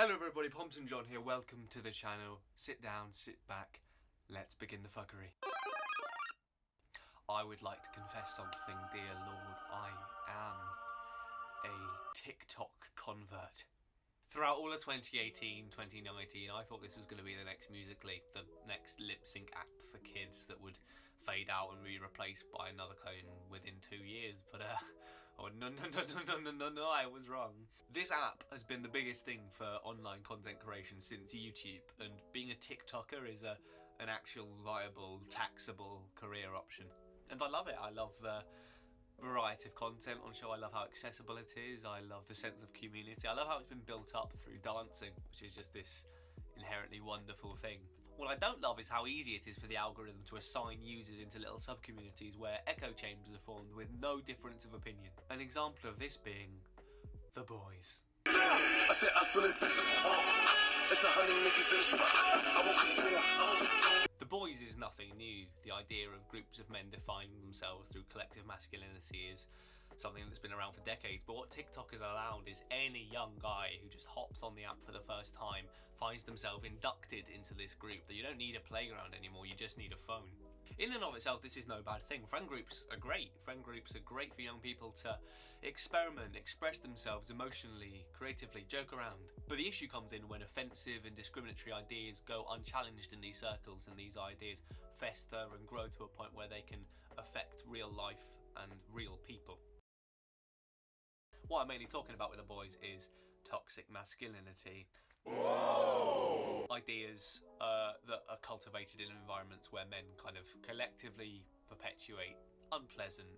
Hello everybody, Pompton John here, welcome to the channel. Sit down, sit back, let's begin the fuckery. I would like to confess something, dear Lord. I am a TikTok convert. Throughout all of 2018, 2019, I thought this was going to be the next Musical.ly, the next lip sync app for kids that would fade out and be replaced by another clone within 2 years, but oh no, I was wrong. This app has been the biggest thing for online content creation since YouTube, and being a TikToker is an actual viable, taxable career option. And I love it. I love the variety of content on show. I love how accessible it is. I love the sense of community. I love how it's been built up through dancing, which is just this inherently wonderful thing. What I don't love is how easy it is for the algorithm to assign users into little sub-communities where echo chambers are formed with no difference of opinion. An example of this being The Boys. I said I feel invisible. It's 100 niggas in the spot. I woke up. The Boys is nothing new. The idea of groups of men defining themselves through collective masculinity is something that's been around for decades, but what TikTok has allowed is any young guy who just hops on the app for the first time finds themselves inducted into this group, that you don't need a playground anymore, you just need a phone. In and of itself, this is no bad thing. Friend groups are great. Friend groups are great for young people to experiment, express themselves emotionally, creatively, joke around. But the issue comes in when offensive and discriminatory ideas go unchallenged in these circles, and these ideas fester and grow to a point where they can affect real life and real people. What I'm mainly talking about with The Boys is toxic masculinity. Whoa! Ideas that are cultivated in environments where men kind of collectively perpetuate unpleasant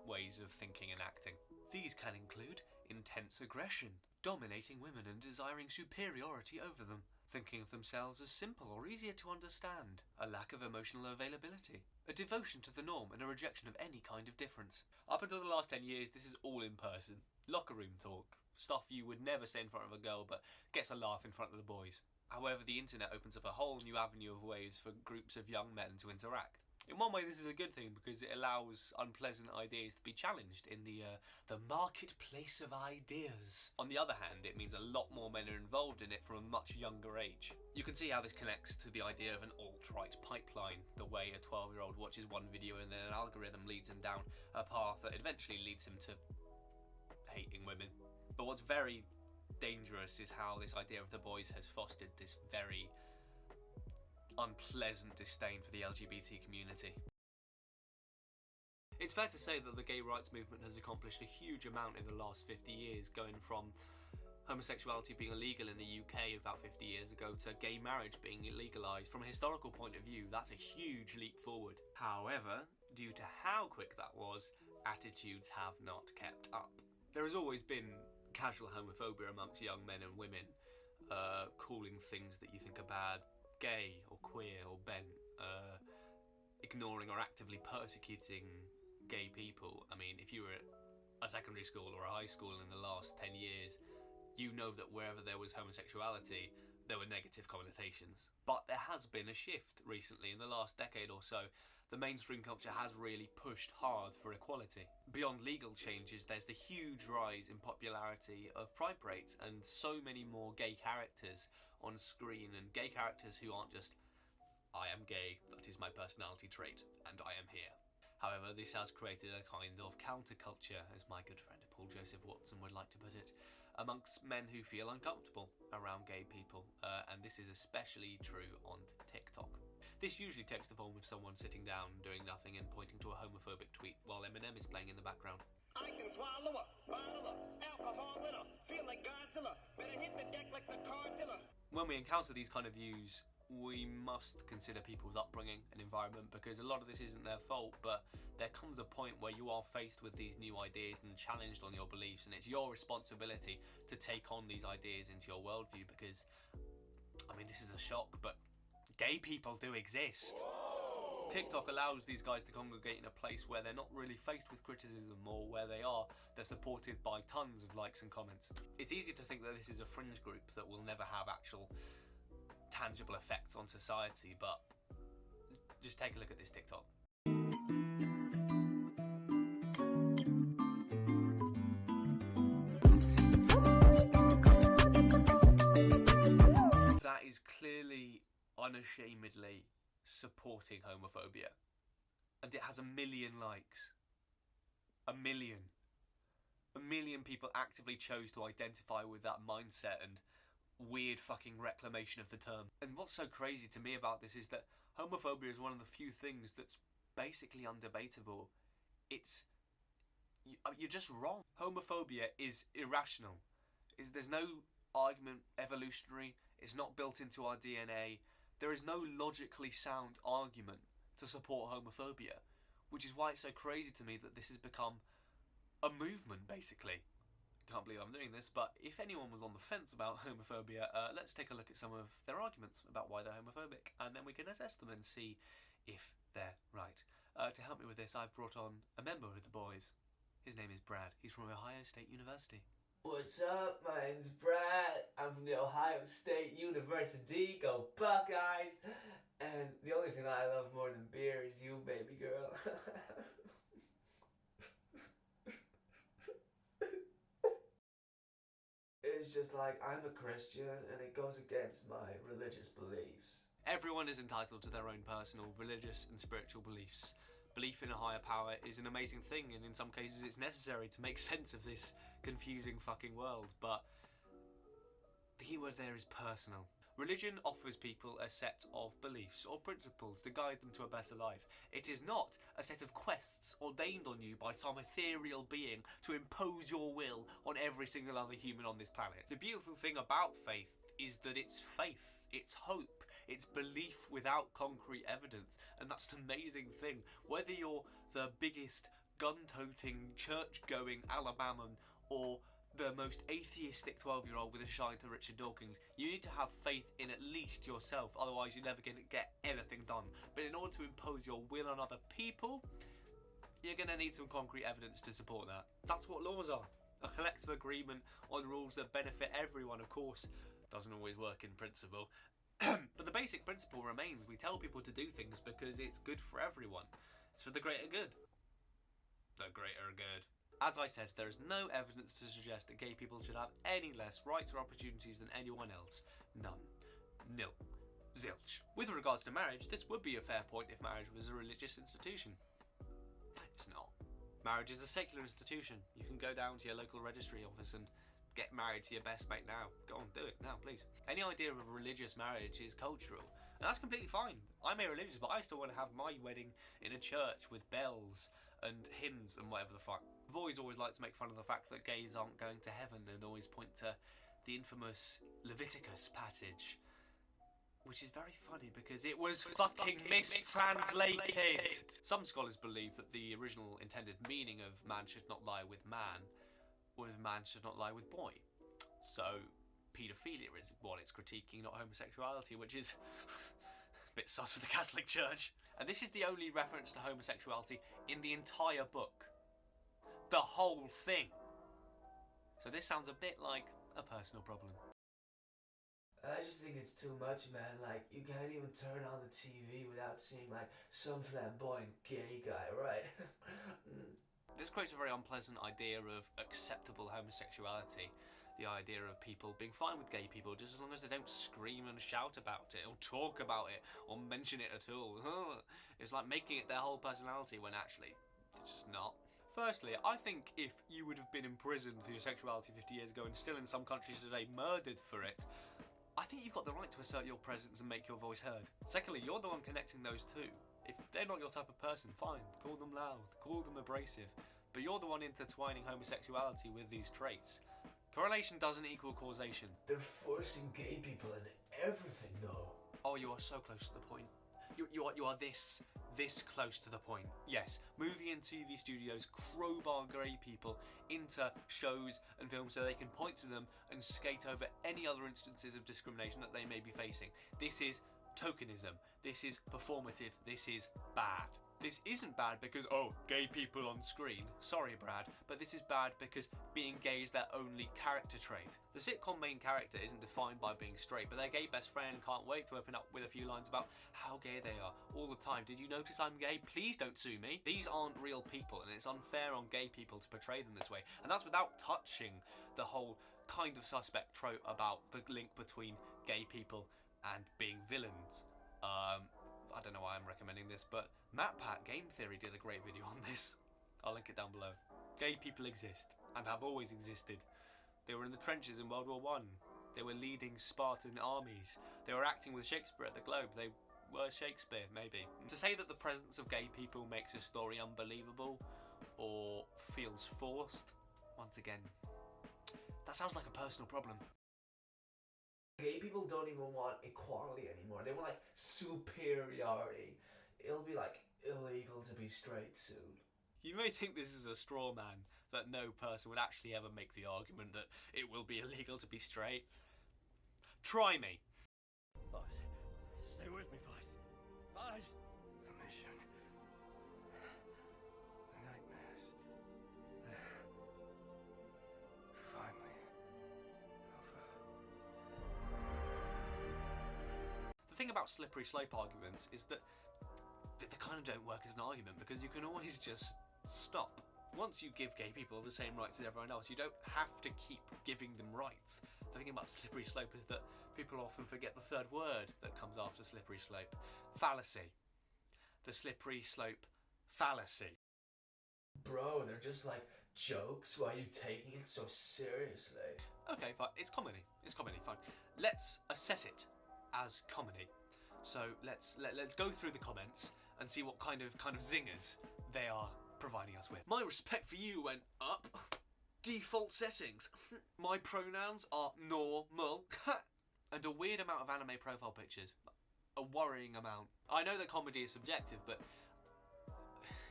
ways of thinking and acting. These can include intense aggression, dominating women and desiring superiority over them, thinking of themselves as simple or easier to understand, a lack of emotional availability, a devotion to the norm and a rejection of any kind of difference. Up until the last 10 years, this is all in person. Locker room talk. Stuff you would never say in front of a girl but gets a laugh in front of the boys. However, the internet opens up a whole new avenue of ways for groups of young men to interact. In one way, this is a good thing because it allows unpleasant ideas to be challenged in the marketplace of ideas. On the other hand, it means a lot more men are involved in it from a much younger age. You can see how this connects to the idea of an alt-right pipeline, the way a 12-year-old watches one video and then an algorithm leads him down a path that eventually leads him to hating women. But what's very dangerous is how this idea of The Boys has fostered this very unpleasant disdain for the LGBT community. It's fair to say that the gay rights movement has accomplished a huge amount in the last 50 years, going from homosexuality being illegal in the UK about 50 years ago to gay marriage being legalised. From a historical point of view, that's a huge leap forward. However, due to how quick that was, attitudes have not kept up. There has always been casual homophobia amongst young men and women, calling things that you think are bad gay or queer or bent, ignoring or actively persecuting gay people. I mean, if you were at a secondary school or a high school in the last 10 years, you know that wherever there was homosexuality, there were negative connotations. But there has been a shift recently in the last decade or so. The mainstream culture has really pushed hard for equality. Beyond legal changes, there's the huge rise in popularity of pride parades and so many more gay characters on screen, and gay characters who aren't just, I am gay, that is my personality trait, and I am here. However, this has created a kind of counterculture, as my good friend Paul Joseph Watson would like to put it, amongst men who feel uncomfortable around gay people, and this is especially true on TikTok. This usually takes the form of someone sitting down, doing nothing and pointing to a homophobic tweet while Eminem is playing in the background. I can swallow a bottle of alcohol in her, feel like Godzilla, better hit the deck like the cartilla. When we encounter these kind of views, we must consider people's upbringing and environment, because a lot of this isn't their fault, but there comes a point where you are faced with these new ideas and challenged on your beliefs, and it's your responsibility to take on these ideas into your worldview, because, I mean, this is a shock, but gay people do exist. Whoa. TikTok allows these guys to congregate in a place where they're not really faced with criticism, or where they're supported by tons of likes and comments. It's easy to think that this is a fringe group that will never have actual tangible effects on society, but just take a look at this TikTok. unashamedly supporting homophobia. And it has 1 million likes. 1 million. 1 million people actively chose to identify with that mindset and weird fucking reclamation of the term. And what's so crazy to me about this is that homophobia is one of the few things that's basically undebatable. You're just wrong. Homophobia is irrational. There's no argument evolutionary. It's not built into our DNA. There is no logically sound argument to support homophobia, which is why it's so crazy to me that this has become a movement, basically. Can't believe I'm doing this, but if anyone was on the fence about homophobia, let's take a look at some of their arguments about why they're homophobic, and then we can assess them and see if they're right. To help me with this, I've brought on a member of the boys. His name is Brad. He's from Ohio State University. What's up? My name's Brad. I'm from the Ohio State University. Go Buckeyes! And the only thing I love more than beer is you, baby girl. It's just like, I'm a Christian and it goes against my religious beliefs. Everyone is entitled to their own personal religious and spiritual beliefs. Belief in a higher power is an amazing thing, and in some cases it's necessary to make sense of this confusing fucking world, but the key word there is personal. Religion offers people a set of beliefs or principles to guide them to a better life. It is not a set of quests ordained on you by some ethereal being to impose your will on every single other human on this planet. The beautiful thing about faith is that it's faith, it's hope, it's belief without concrete evidence, and that's an amazing thing. Whether you're the biggest gun-toting, church-going Alabaman or the most atheistic 12-year-old with a shine to Richard Dawkins, you need to have faith in at least yourself, otherwise you're never going to get anything done. But in order to impose your will on other people, you're going to need some concrete evidence to support that. That's what laws are. A collective agreement on rules that benefit everyone, of course, doesn't always work in principle. But the basic principle remains. We tell people to do things because it's good for everyone. It's for the greater good. The greater good. As I said, there is no evidence to suggest that gay people should have any less rights or opportunities than anyone else. None. Nil. Zilch. With regards to marriage, this would be a fair point if marriage was a religious institution. It's not. Marriage is a secular institution. You can go down to your local registry office and get married to your best mate now. Go on, do it now, please. Any idea of a religious marriage is cultural, and that's completely fine. I'm irreligious, but I still want to have my wedding in a church with bells and hymns and whatever the fuck. The boys always like to make fun of the fact that gays aren't going to heaven and always point to the infamous Leviticus passage, which is very funny because it was fucking mistranslated. Some scholars believe that the original intended meaning of man should not lie with man was man should not lie with boy. So paedophilia is what it's critiquing, not homosexuality, which is a bit sus for the Catholic Church. And this is the only reference to homosexuality in the entire book. The whole thing. So this sounds a bit like a personal problem. I just think it's too much, man. Like, you can't even turn on the TV without seeing, like, some flamboyant gay guy, right? This creates a very unpleasant idea of acceptable homosexuality. The idea of people being fine with gay people just as long as they don't scream and shout about it or talk about it or mention it at all. It's like making it their whole personality when actually it's just not. Firstly, I think if you would have been imprisoned for your sexuality 50 years ago and still in some countries today murdered for it, I think you've got the right to assert your presence and make your voice heard. Secondly, you're the one connecting those two. If they're not your type of person, fine, call them loud, call them abrasive, but you're the one intertwining homosexuality with these traits. Correlation doesn't equal causation. They're forcing gay people into everything, though. Oh, you are so close to the point. You are this close to the point. Yes, movie and TV studios crowbar gay people into shows and films so they can point to them and skate over any other instances of discrimination that they may be facing. This is tokenism. This is performative. This is bad. This isn't bad because, oh, gay people on screen. Sorry, Brad, but this is bad because being gay is their only character trait. The sitcom main character isn't defined by being straight, but their gay best friend can't wait to open up with a few lines about how gay they are all the time. Did you notice I'm gay? Please don't sue me. These aren't real people, and it's unfair on gay people to portray them this way. And that's without touching the whole kind of suspect trope about the link between gay people and being villains. I don't know why I'm recommending this, but MatPat Game Theory did a great video on this. I'll link it down below. Gay people exist, and have always existed. They were in the trenches in World War I. They were leading Spartan armies. They were acting with Shakespeare at the Globe. They were Shakespeare, maybe. To say that the presence of gay people makes a story unbelievable or feels forced, once again, that sounds like a personal problem. Gay people don't even want equality anymore. They want like superiority. It'll be like illegal to be straight soon. You may think this is a straw man, that no person would actually ever make the argument that it will be illegal to be straight. Try me. Vice, stay with me, Vice. Vice! The mission. The nightmares. They're finally over. The thing about slippery slope arguments is that they kind of don't work as an argument, because you can always just stop. Once you give gay people the same rights as everyone else, you don't have to keep giving them rights. The thing about slippery slope is that people often forget the third word that comes after slippery slope. Fallacy. The slippery slope fallacy. Bro, they're just like jokes. Why are you taking it so seriously? Okay, fine. It's comedy. It's comedy, fine. Let's assess it as comedy. So let's go through the comments and see what kind of zingers they are providing us with. My respect for you went up. Default settings. My pronouns are normal. And a weird amount of anime profile pictures. A worrying amount. I know that comedy is subjective, but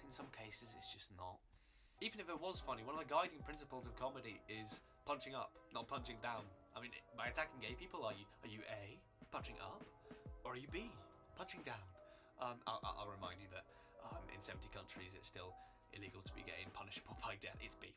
in some cases it's just not. Even if it was funny, one of the guiding principles of comedy is punching up, not punching down. I mean, by attacking gay people, are you A, punching up, or are you B, punching down? I'll remind you that in 70 countries it's still illegal to be gay and punishable by death. It's B.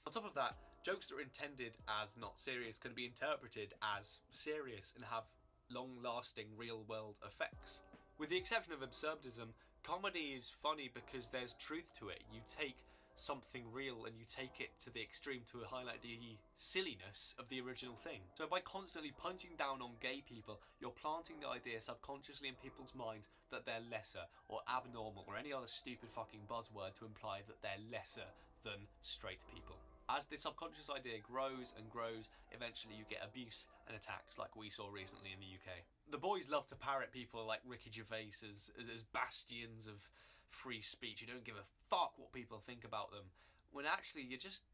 On top of that, jokes that are intended as not serious can be interpreted as serious and have long-lasting real-world effects. With the exception of absurdism, comedy is funny because there's truth to it. You take something real and you take it to the extreme to highlight the silliness of the original thing. So by constantly punching down on gay people, you're planting the idea subconsciously in people's minds that they're lesser or abnormal or any other stupid fucking buzzword to imply that they're lesser than straight people. As the subconscious idea grows and grows, eventually you get abuse and attacks like we saw recently in the UK. The boys love to parrot people like Ricky Gervais as bastions of free speech. You don't give a fuck what people think about them, when actually you're just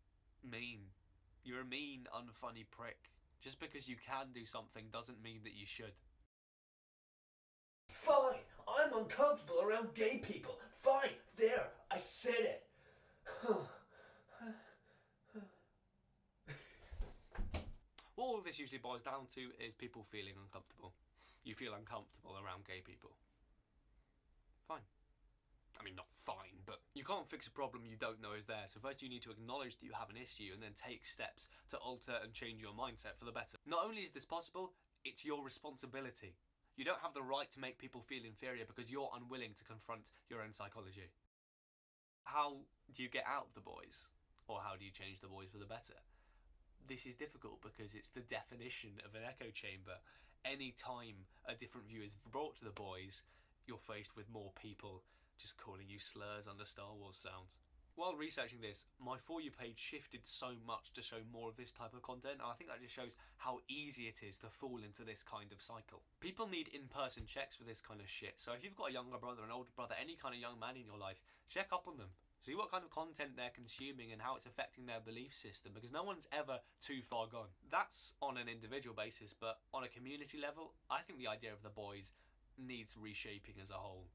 mean. You're a mean, unfunny prick. Just because you can do something doesn't mean that you should. Fine, I'm uncomfortable around gay people. Fine, there, I said it. What all of this usually boils down to is people feeling uncomfortable. You feel uncomfortable around gay people. Fine. I mean, not fine, but you can't fix a problem you don't know is there. So first you need to acknowledge that you have an issue and then take steps to alter and change your mindset for the better. Not only is this possible, it's your responsibility. You don't have the right to make people feel inferior because you're unwilling to confront your own psychology. How do you get out of the boys? Or how do you change the boys for the better? This is difficult because it's the definition of an echo chamber. Any time a different view is brought to the boys, you're faced with more people just calling you slurs under Star Wars sounds. While researching this, my For You page shifted so much to show more of this type of content, and I think that just shows how easy it is to fall into this kind of cycle. People need in-person checks for this kind of shit, so if you've got a younger brother, an older brother, any kind of young man in your life, check up on them. See what kind of content they're consuming and how it's affecting their belief system, because no one's ever too far gone. That's on an individual basis, but on a community level, I think the idea of the boys needs reshaping as a whole.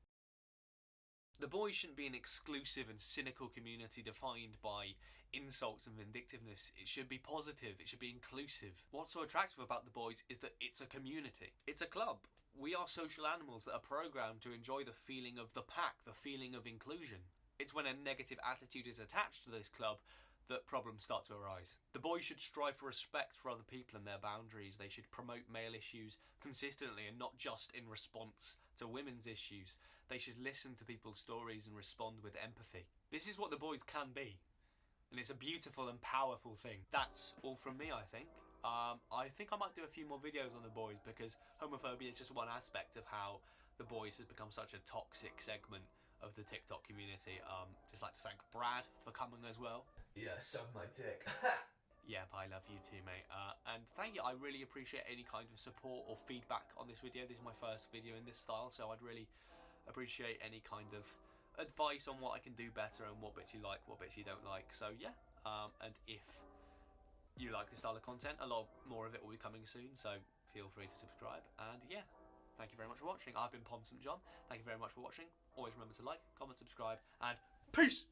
The boys shouldn't be an exclusive and cynical community defined by insults and vindictiveness. It should be positive, it should be inclusive. What's so attractive about the boys is that it's a community. It's a club. We are social animals that are programmed to enjoy the feeling of the pack, the feeling of inclusion. It's when a negative attitude is attached to this club that problems start to arise. The boys should strive for respect for other people and their boundaries. They should promote male issues consistently and not just in response to women's issues. They should listen to people's stories and respond with empathy. This is what the boys can be, and it's a beautiful and powerful thing. That's all from me, I think. I think I might do a few more videos on the boys, because homophobia is just one aspect of how the boys has become such a toxic segment of the TikTok community. Just like to thank Brad for coming as well. Yeah, suck my dick. Yeah, I love you too, mate. And thank you. I really appreciate any kind of support or feedback on this video. This is my first video in this style, so I'd really appreciate any kind of advice on what I can do better and what bits you like, what bits you don't like. So yeah, and if you like this style of content, a lot more of it will be coming soon, so feel free to subscribe. And yeah, thank you very much for watching. I've been Pom St. John. Thank you very much for watching. Always remember to like, comment, subscribe, and peace!